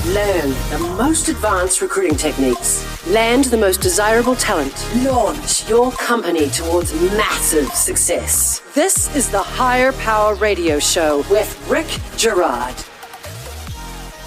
Learn the most advanced recruiting techniques. Land the most desirable talent. Launch your company towards massive success. This is the Higher Power Radio Show with Rick Girard.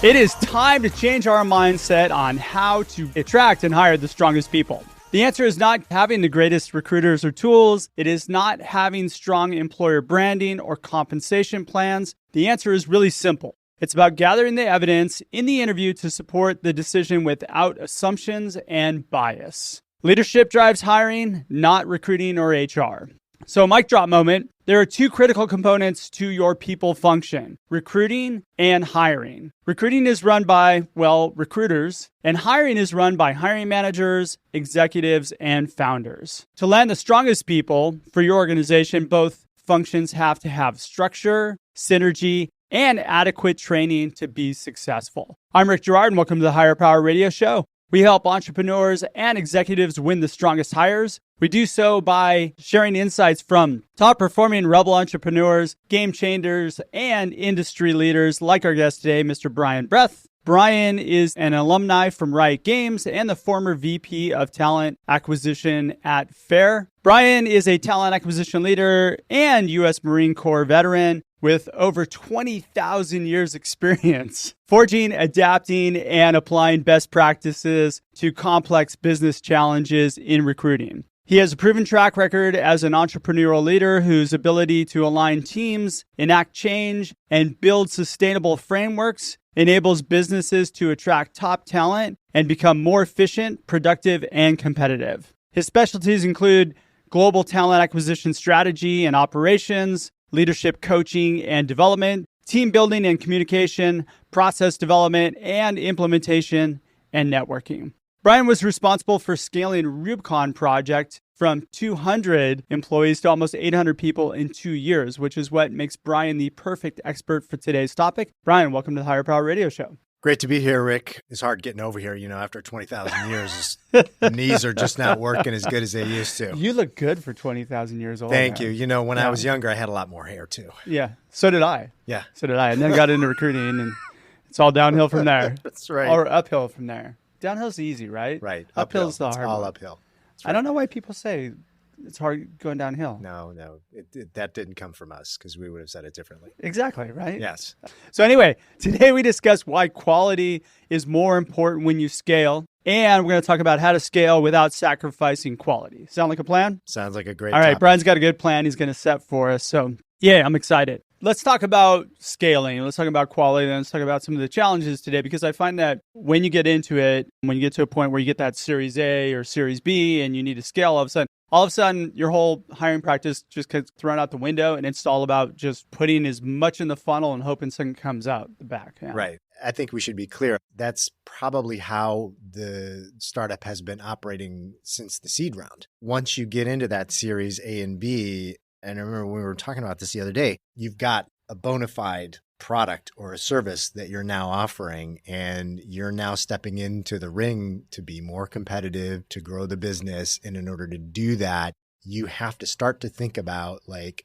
It is time to change our mindset on how to attract and hire the strongest people. The answer is not having the greatest recruiters or tools. It is not having strong employer branding or compensation plans. The answer is really simple. It's about gathering the evidence in the interview to support the decision without assumptions and bias. Leadership drives hiring, not recruiting or HR. So mic drop moment. There are two critical components to your people function: recruiting and hiring. Recruiting is run by, recruiters, and hiring is run by hiring managers, executives, and founders. To land the strongest people for your organization, both functions have to have structure, synergy, and adequate training to be successful. I'm Rick Girard, and welcome to the Higher Power Radio Show. We help entrepreneurs and executives win the strongest hires. We do so by sharing insights from top-performing rebel entrepreneurs, game changers, and industry leaders like our guest today, Mr. Breth. Brian is an alumni from Riot Games and the former VP of Talent Acquisition at FAIR. Brian is a talent acquisition leader and U.S. Marine Corps veteran with over 20,000 years experience, forging, adapting, and applying best practices to complex business challenges in recruiting. He has a proven track record as an entrepreneurial leader whose ability to align teams, enact change, and build sustainable frameworks enables businesses to attract top talent and become more efficient, productive, and competitive. His specialties include global talent acquisition strategy and operations, leadership coaching and development, team building and communication, process development and implementation, and networking. Brian was responsible for scaling Rubicon Project from 200 employees to almost 800 people in 2 years, which is what makes Brian the perfect expert for today's topic. Brian, welcome to the Higher Power Radio Show. Great to be here, Rick. It's hard getting over here, after 20,000 years. The knees are just not working as good as they used to. You look good for 20,000 years old. Thank you. When I was younger, I had a lot more hair too. Yeah, so did I. Yeah. So did I. And then got into recruiting, and it's all downhill from there. That's right. Or uphill from there. Downhill's easy, right? Right. Uphill's the hard one. It's all uphill. Right. I don't know why people say it's hard going downhill. No. That didn't come from us because we would have said it differently. Exactly, right? Yes. So anyway, today we discuss why quality is more important when you scale. And we're going to talk about how to scale without sacrificing quality. Sound like a plan? Sounds like a great All right, topic. Brian's got a good plan he's going to set for us. So yeah, I'm excited. Let's talk about scaling. Let's talk about quality. And let's talk about some of the challenges today, because I find that when you get into it, when you get to a point where you get that Series A or Series B and you need to scale, all of a sudden your whole hiring practice just gets thrown out the window, and it's all about just putting as much in the funnel and hoping something comes out the back. Yeah. Right. I think we should be clear. That's probably how the startup has been operating since the seed round. Once you get into that Series A and B, and I remember when we were talking about this the other day, you've got a bona fide product or a service that you're now offering, and you're now stepping into the ring to be more competitive, to grow the business. And in order to do that, you have to start to think about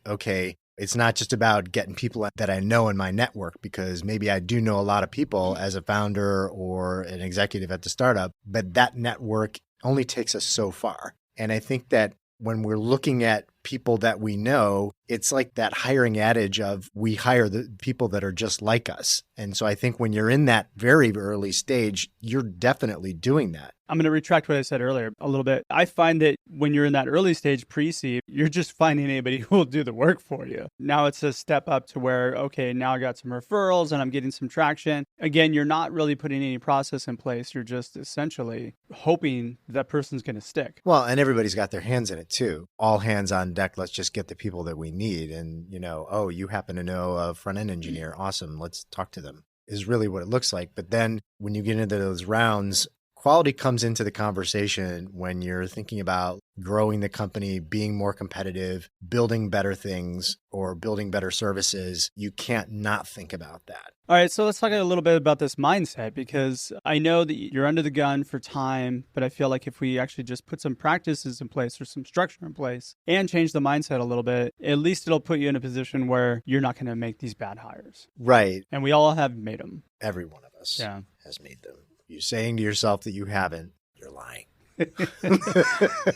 okay, it's not just about getting people that I know in my network, because maybe I do know a lot of people as a founder or an executive at the startup, but that network only takes us so far. And I think that when we're looking at people that we know, it's like that hiring adage of we hire the people that are just like us. And so I think when you're in that very early stage, you're definitely doing that. I'm going to retract what I said earlier a little bit. I find that when you're in that early stage pre-seed, you're just finding anybody who will do the work for you. Now it's a step up to where, okay, now I got some referrals and I'm getting some traction. Again, you're not really putting any process in place. You're just essentially hoping that person's going to stick. Well, and everybody's got their hands in it too. All hands on deck. Let's just get the people that we need. And, you happen to know a front-end engineer. Awesome. Let's talk to them is really what it looks like. But then when you get into those rounds, quality comes into the conversation when you're thinking about growing the company, being more competitive, building better things, or building better services. You can't not think about that. All right, so let's talk a little bit about this mindset, because I know that you're under the gun for time, but I feel like if we actually just put some practices in place or some structure in place and change the mindset a little bit, at least it'll put you in a position where you're not going to make these bad hires. Right. And we all have made them. Every one of us. Yeah. has made them. You're saying to yourself that you haven't, you're lying.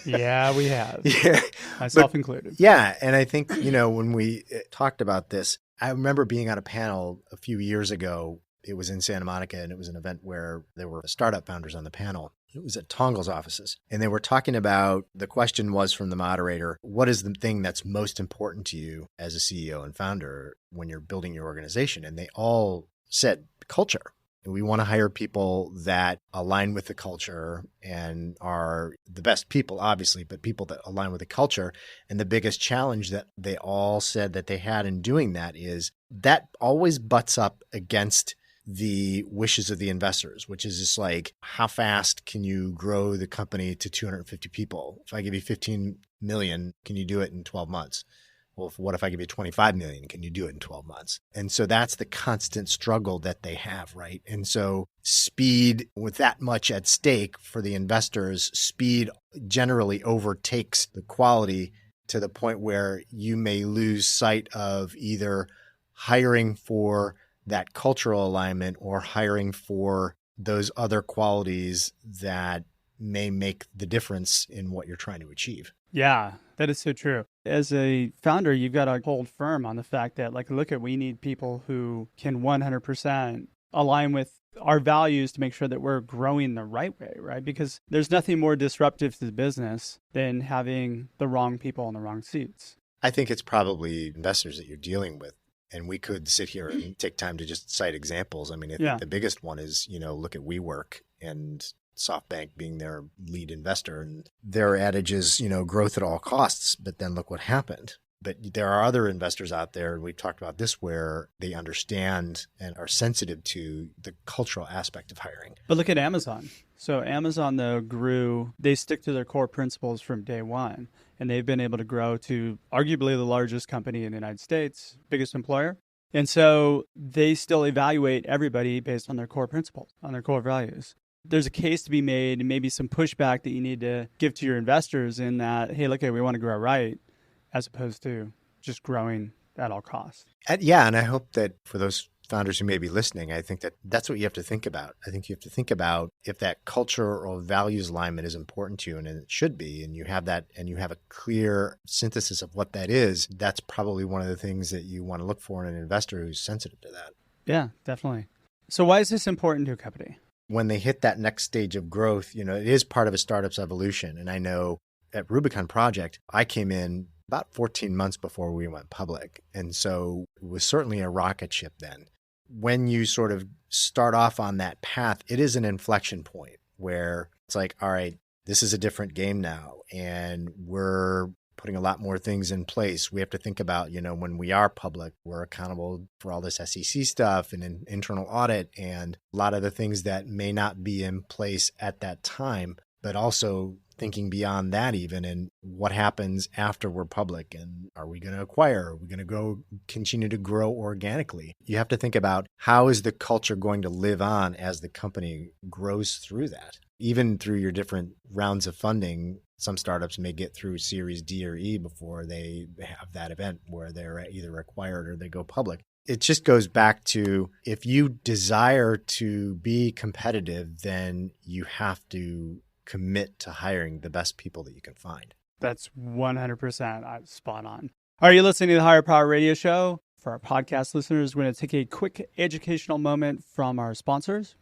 Yeah, we have. Yeah. Myself included. Yeah. And I think, when we talked about this, I remember being on a panel a few years ago. It was in Santa Monica, and it was an event where there were startup founders on the panel. It was at Tongle's offices. And they were talking about, the question was from the moderator, what is the thing that's most important to you as a CEO and founder when you're building your organization? And they all said culture. We want to hire people that align with the culture and are the best people, obviously, but people that align with the culture. And the biggest challenge that they all said that they had in doing that is that always butts up against the wishes of the investors, which is just like, how fast can you grow the company to 250 people? If I give you 15 million, can you do it in 12 months? Well, what if I give you 25 million? Can you do it in 12 months? And so that's the constant struggle that they have, right? And so speed, with that much at stake for the investors, speed generally overtakes the quality to the point where you may lose sight of either hiring for that cultural alignment or hiring for those other qualities that may make the difference in what you're trying to achieve. Yeah, that is so true. As a founder, you've got to hold firm on the fact that, we need people who can 100% align with our values to make sure that we're growing the right way, right? Because there's nothing more disruptive to the business than having the wrong people in the wrong seats. I think it's probably investors that you're dealing with. And we could sit here and take time to just cite examples. I mean, I think the biggest one is, look at WeWork and SoftBank being their lead investor. And their adage is, growth at all costs. But then look what happened. But there are other investors out there, and we've talked about this, where they understand and are sensitive to the cultural aspect of hiring. But look at Amazon. So Amazon, though, they stick to their core principles from day one. And they've been able to grow to arguably the largest company in the United States, biggest employer. And so they still evaluate everybody based on their core principles, on their core values. There's a case to be made and maybe some pushback that you need to give to your investors in that, hey, look, we want to grow right, as opposed to just growing at all costs. Yeah, and I hope that for those founders who may be listening, I think that that's what you have to think about. I think you have to think about if that culture or values alignment is important to you, and it should be, and you have that, and you have a clear synthesis of what that is, that's probably one of the things that you want to look for in an investor who's sensitive to that. Yeah, definitely. So why is this important to a company? When they hit that next stage of growth, it is part of a startup's evolution. And I know at Rubicon Project, I came in about 14 months before we went public. And so it was certainly a rocket ship then. When you sort of start off on that path, it is an inflection point where it's like, all right, this is a different game now. And we're putting a lot more things in place. We have to think about, when we are public, we're accountable for all this SEC stuff and internal audit and a lot of the things that may not be in place at that time, but also thinking beyond that even, and what happens after we're public, and are we going to acquire? Are we going to continue to grow organically? You have to think about, how is the culture going to live on as the company grows through that? Even through your different rounds of funding, some startups may get through Series D or E before they have that event where they're either acquired or they go public. It just goes back to, if you desire to be competitive, then you have to commit to hiring the best people that you can find. That's 100% spot on. Are you listening to the Higher Power Radio Show? For our podcast listeners, we're going to take a quick educational moment from our sponsors.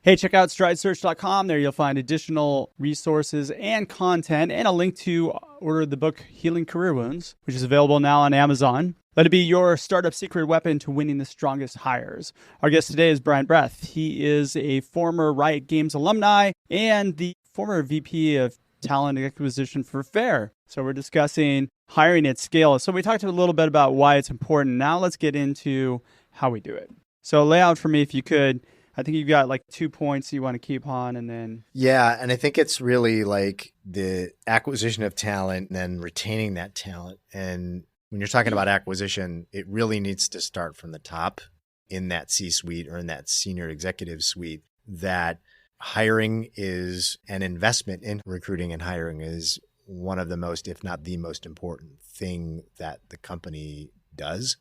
Hey, check out stridesearch.com. There you'll find additional resources and content and a link to order the book Healing Career Wounds, which is available now on Amazon. Let it be your startup secret weapon to winning the strongest hires. Our guest today is Breth. He is a former Riot Games alumni and the former VP of Talent Acquisition for FAIR. So we're discussing hiring at scale. So we talked a little bit about why it's important. Now let's get into how we do it. So lay out for me, if you could. I think you've got 2 points you want to keep on, and then... Yeah, and I think it's really the acquisition of talent and then retaining that talent. And when you're talking about acquisition, it really needs to start from the top in that C-suite or in that senior executive suite, that hiring is an investment in recruiting, and hiring is one of the most, if not the most important thing that the company does.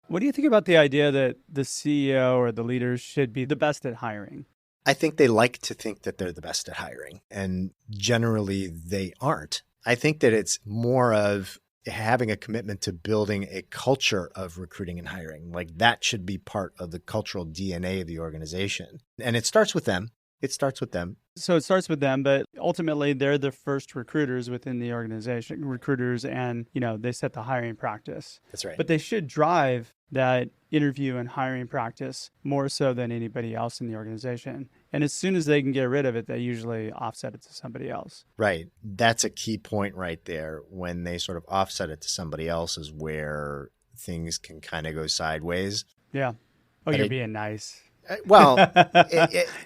What do you think about the idea that the CEO or the leaders should be the best at hiring? I think they like to think that they're the best at hiring, and generally they aren't. I think that it's more of having a commitment to building a culture of recruiting and hiring. Like that should be part of the cultural DNA of the organization. And it starts with them. It starts with them. So it starts with them, but ultimately they're the first recruiters within the organization, recruiters, and, they set the hiring practice. That's right. But they should drive that interview and hiring practice more so than anybody else in the organization. And as soon as they can get rid of it, they usually offset it to somebody else. Right. That's a key point right there. When they sort of offset it to somebody else is where things can kind of go sideways. Yeah. Oh, but you're being nice. Well,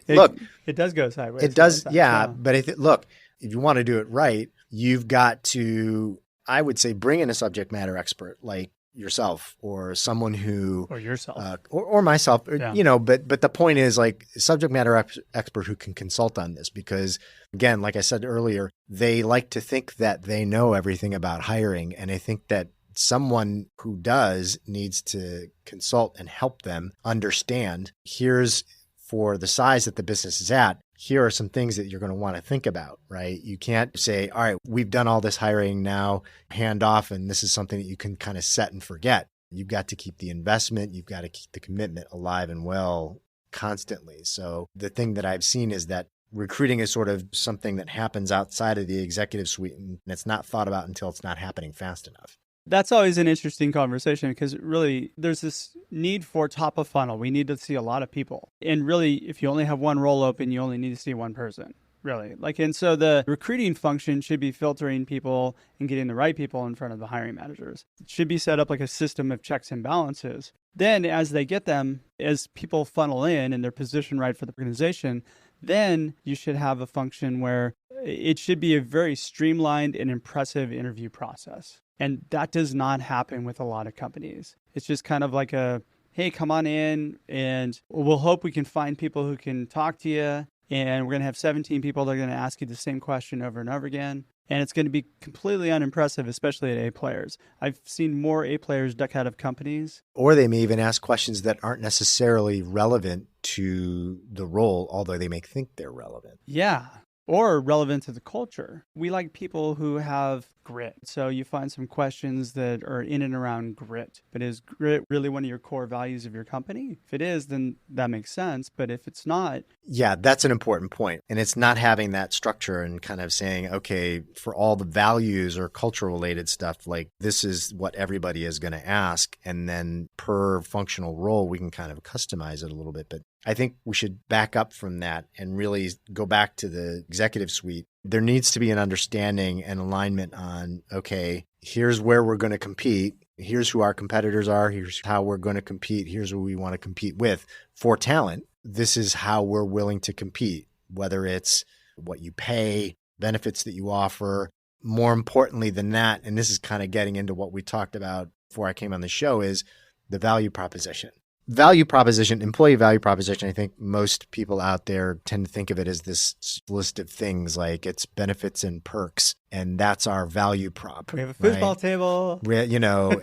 look, it does go sideways. It does. Yeah. But look, if you want to do it right, you've got to, I would say, bring in a subject matter expert like yourself or someone who, or yourself or myself, yeah. But the point is like subject matter expert who can consult on this, because again, like I said earlier, they like to think that they know everything about hiring. And I think that someone who does needs to consult and help them understand, here's for the size that the business is at, here are some things that you're going to want to think about, right? You can't say, all right, we've done all this hiring now, hand off, and this is something that you can kind of set and forget. You've got to keep the investment. You've got to keep the commitment alive and well constantly. So the thing that I've seen is that recruiting is sort of something that happens outside of the executive suite, and it's not thought about until it's not happening fast enough. That's always an interesting conversation because really there's this need for top of funnel. We need to see a lot of people. And really, if you only have one role open, you only need to see one person, really. And so the recruiting function should be filtering people and getting the right people in front of the hiring managers. It should be set up like a system of checks and balances. Then as they get them, as people funnel in and they're positioned right for the organization, then you should have a function where it should be a very streamlined and impressive interview process. And that does not happen with a lot of companies. It's just kind of like hey, come on in and we'll hope we can find people who can talk to you. And we're going to have 17 people that are going to ask you the same question over and over again. And it's going to be completely unimpressive, especially at A players. I've seen more A players duck out of companies. Or they may even ask questions that aren't necessarily relevant to the role, although they may think they're relevant. Yeah. Or relevant to the culture. We like people who have grit. So you find some questions that are in and around grit. But is grit really one of your core values of your company? If it is, then that makes sense. But if it's not... Yeah, that's an important point. And it's not having that structure and kind of saying, okay, for all the values or cultural related stuff, like this is what everybody is going to ask. And then per functional role, we can kind of customize it a little bit. But I think we should back up from that and really go back to the executive suite. There needs to be an understanding and alignment on, okay, here's where we're going to compete. Here's who our competitors are. Here's how we're going to compete. Here's who we want to compete with for talent. This is how we're willing to compete, whether it's what you pay, benefits that you offer. More importantly than that, and this is kind of getting into what we talked about before I came on the show, is the value proposition. Value proposition, employee value proposition, I think most people out there tend to think of it as this list of things like it's benefits and perks, and that's our value prop. We have a foosball table.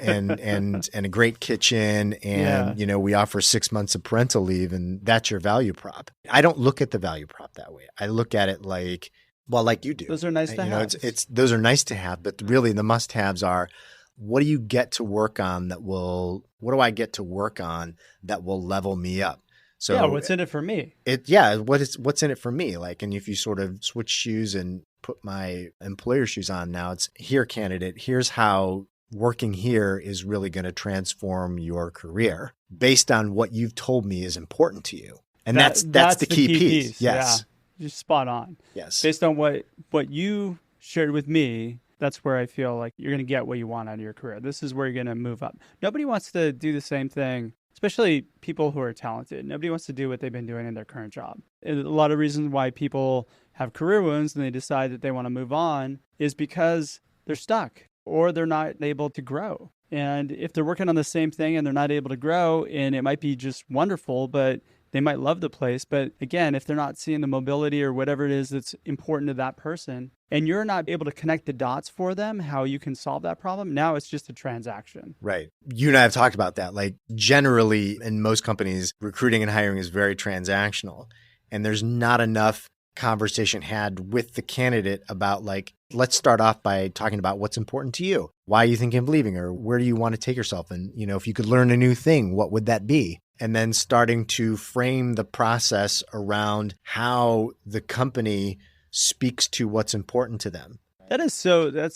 And a great kitchen, and we offer 6 months of parental leave, and that's your value prop. I don't look at the value prop that way. I look at it like you do. Those are nice to have. Those are nice to have, but really the must-haves are, what do you get to work on what do I get to work on that will level me up? So what's in it for me? What's in it for me? And if you sort of switch shoes and put my employer shoes on now, it's here, candidate, here's how working here is really going to transform your career based on what you've told me is important to you. And that's the key piece. Yes. Yeah. Just spot on. Yes. Based on what you shared with me, that's where I feel like you're going to get what you want out of your career. This is where you're going to move up. Nobody wants to do the same thing, especially people who are talented. Nobody wants to do what they've been doing in their current job. And a lot of reasons why people have career wounds and they decide that they want to move on is because they're stuck or they're not able to grow. And if they're working on the same thing and they're not able to grow, and it might be just wonderful, but They might love the place, but again, if they're not seeing the mobility or whatever it is that's important to that person, and you're not able to connect the dots for them, how you can solve that problem, now it's just a transaction. Right. You and I have talked about that. Like generally in most companies, recruiting and hiring is very transactional, and there's not enough conversation had with the candidate about like, let's start off by talking about what's important to you. Why are you thinking of leaving, or where do you want to take yourself? And, if you could learn a new thing, what would that be? And then starting to frame the process around how the company speaks to what's important to them. That's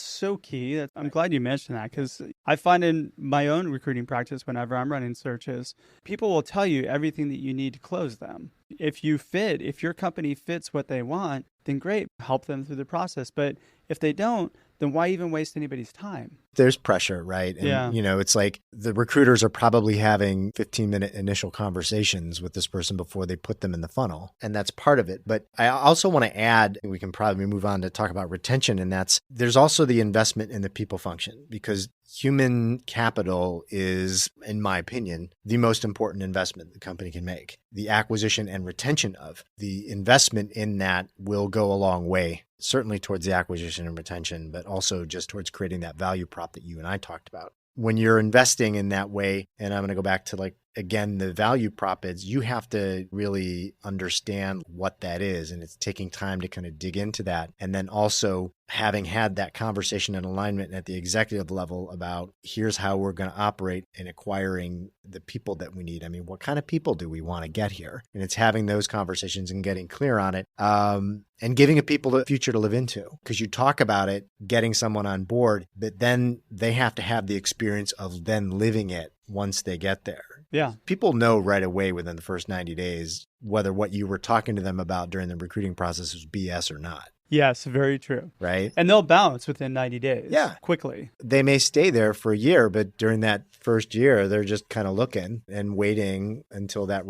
so key. I'm glad you mentioned that, because I find in my own recruiting practice, whenever I'm running searches, people will tell you everything that you need to close them. If your company fits what they want, then great, help them through the process. But if they don't, then why even waste anybody's time? There's pressure, right? And, it's like the recruiters are probably having 15-minute initial conversations with this person before they put them in the funnel. And that's part of it. But I also want to add, we can probably move on to talk about retention. And there's also the investment in the people function, because human capital is, in my opinion, the most important investment the company can make. The acquisition and retention of the investment in that will go a long way, certainly towards the acquisition and retention, but also just towards creating that value prop that you and I talked about. When you're investing in that way, and I'm going to go back to again, the value prop is you have to really understand what that is. And it's taking time to kind of dig into that. And then also having had that conversation and alignment at the executive level about here's how we're going to operate in acquiring the people that we need. I mean, what kind of people do we want to get here? And it's having those conversations and getting clear on it. And giving people the future to live into, because you talk about it, getting someone on board, but then they have to have the experience of then living it once they get there. Yeah. People know right away within the first 90 days whether what you were talking to them about during the recruiting process was BS or not. Yes, very true. Right? And they'll bounce within 90 days. Yeah. Quickly. They may stay there for a year, but during that first year, they're just kind of looking and waiting until that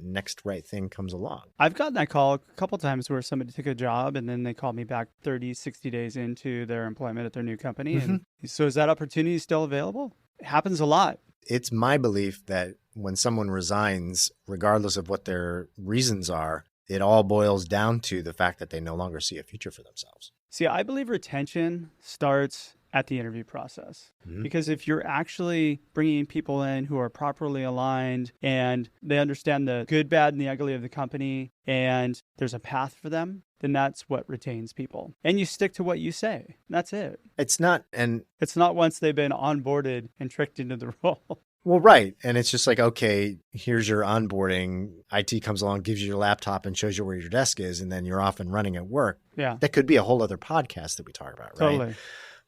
next right thing comes along. I've gotten that call a couple times where somebody took a job and then they called me back 30, 60 days into their employment at their new company. Mm-hmm. And so is that opportunity still available? It happens a lot. It's my belief that when someone resigns, regardless of what their reasons are, it all boils down to the fact that they no longer see a future for themselves. See, I believe retention starts at the interview process. Mm-hmm. Because if you're actually bringing people in who are properly aligned and they understand the good, bad, and the ugly of the company, and there's a path for them, then that's what retains people. And you stick to what you say. That's it. It's not once they've been onboarded and tricked into the role. Well, right. And it's just like, okay, here's your onboarding. IT comes along, gives you your laptop and shows you where your desk is, and then you're off and running at work. Yeah. That could be a whole other podcast that we talk about, right? Totally.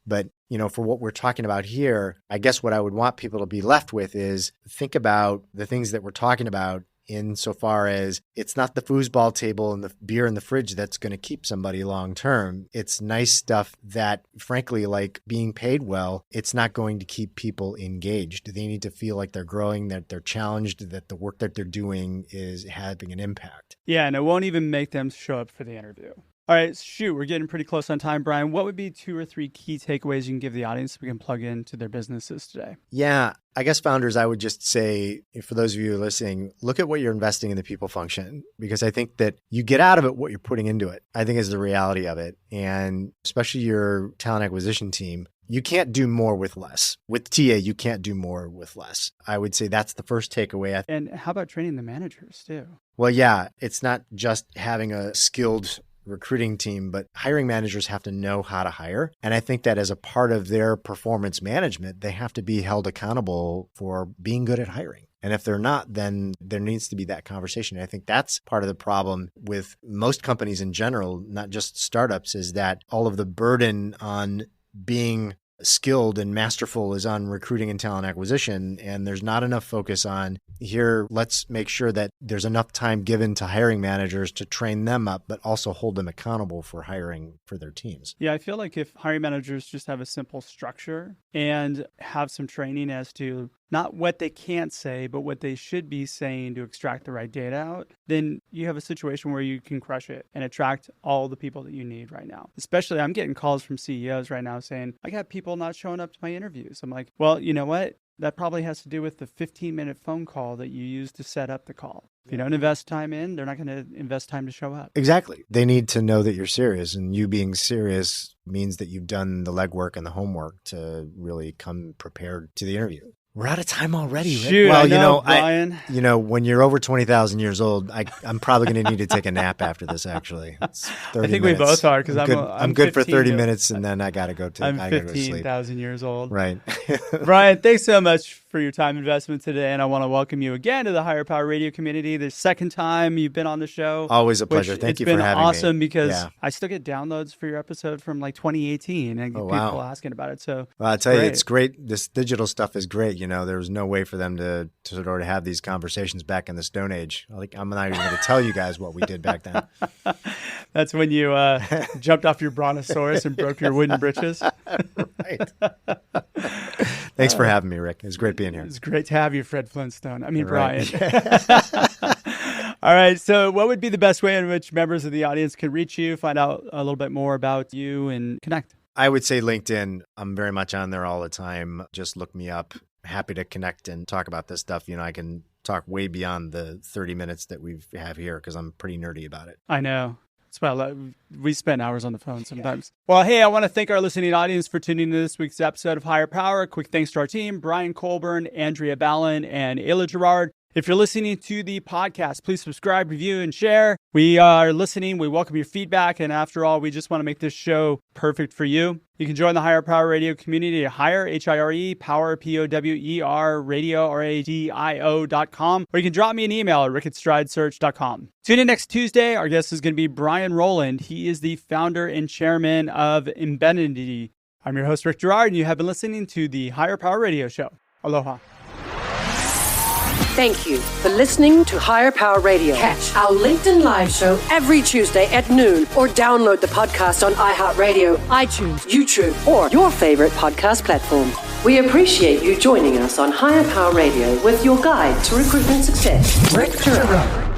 But, for what we're talking about here, I guess what I would want people to be left with is think about the things that we're talking about insofar as it's not the foosball table and the beer in the fridge that's going to keep somebody long term. It's nice stuff that, frankly, like being paid well, it's not going to keep people engaged. They need to feel like they're growing, that they're challenged, that the work that they're doing is having an impact. Yeah, and it won't even make them show up for the interview. All right, shoot, we're getting pretty close on time, Brian. What would be 2 or 3 key takeaways you can give the audience so we can plug into their businesses today? Yeah, I guess founders, I would just say, for those of you listening, look at what you're investing in the people function, because I think that you get out of it what you're putting into it, I think is the reality of it. And especially your talent acquisition team, you can't do more with less. With TA, you can't do more with less. I would say that's the first takeaway. And how about training the managers too? Well, yeah, it's not just having a skilled recruiting team, but hiring managers have to know how to hire. And I think that as a part of their performance management, they have to be held accountable for being good at hiring. And if they're not, then there needs to be that conversation. And I think that's part of the problem with most companies in general, not just startups, is that all of the burden on being skilled and masterful is on recruiting and talent acquisition. And there's not enough focus on here. Let's make sure that there's enough time given to hiring managers to train them up, but also hold them accountable for hiring for their teams. Yeah, I feel like if hiring managers just have a simple structure and have some training as to not what they can't say, but what they should be saying to extract the right data out, then you have a situation where you can crush it and attract all the people that you need right now. Especially, I'm getting calls from CEOs right now saying, I got people not showing up to my interviews. I'm like, well, you know what? that probably has to do with the 15-minute phone call that you use to set up the call. If you don't invest time in, they're not going to invest time to show up. Exactly. They need to know that you're serious, and you being serious means that you've done the legwork and the homework to really come prepared to the interview. We're out of time already, Rick. Shoot, well, Brian. When you're over 20,000 years old, I'm probably going to need to take a nap after this, actually. It's 30 I think minutes. we both are, because I'm good for 30 minutes, and then I got to go to I'm I gotta go to sleep. 15,000 years old. Right. Brian, thanks so much for your time investment today, and I want to welcome you again to the Higher Power Radio community. The second time you've been on the show. Always a pleasure. Thank you for having me. It's been awesome because I still get downloads for your episode from like 2018 and get people asking about it. So I'll tell you, it's great. This digital stuff is great. There was no way for them to sort of have these conversations back in the Stone Age. I'm not even going to tell you guys what we did back then. That's when you jumped off your brontosaurus and broke your wooden britches. Right. Thanks for having me, Rick. It was great being here. It's great to have you, Fred Flintstone. Brian. Right. All right. So what would be the best way in which members of the audience can reach you, find out a little bit more about you, and connect? I would say LinkedIn. I'm very much on there all the time. Just look me up. Happy to connect and talk about this stuff. I can talk way beyond the 30 minutes that we have here because I'm pretty nerdy about it. I know. Well, we spend hours on the phone sometimes. Yeah. Well, hey, I want to thank our listening audience for tuning in to this week's episode of Higher Power. Quick thanks to our team, Brian Colburn, Andrea Ballin, and Ayla Gerard. If you're listening to the podcast, please subscribe, review, and share. We are listening. We welcome your feedback. And after all, we just want to make this show perfect for you. You can join the Higher Power Radio community at Higher, H-I-R-E, Power, P-O-W-E-R, radio, R-A-D-I-O.com. Or you can drop me an email at rick@stridesearch.com. Tune in next Tuesday. Our guest is going to be Brian Rowland. He is the founder and chairman of Embeddity. I'm your host, Rick Gerard, and you have been listening to the Higher Power Radio Show. Aloha. Thank you for listening to Higher Power Radio. Catch our LinkedIn Live show every Tuesday at noon or download the podcast on iHeartRadio, iTunes, YouTube, or your favorite podcast platform. We appreciate you joining us on Higher Power Radio with your guide to recruitment success, Rick Gerard.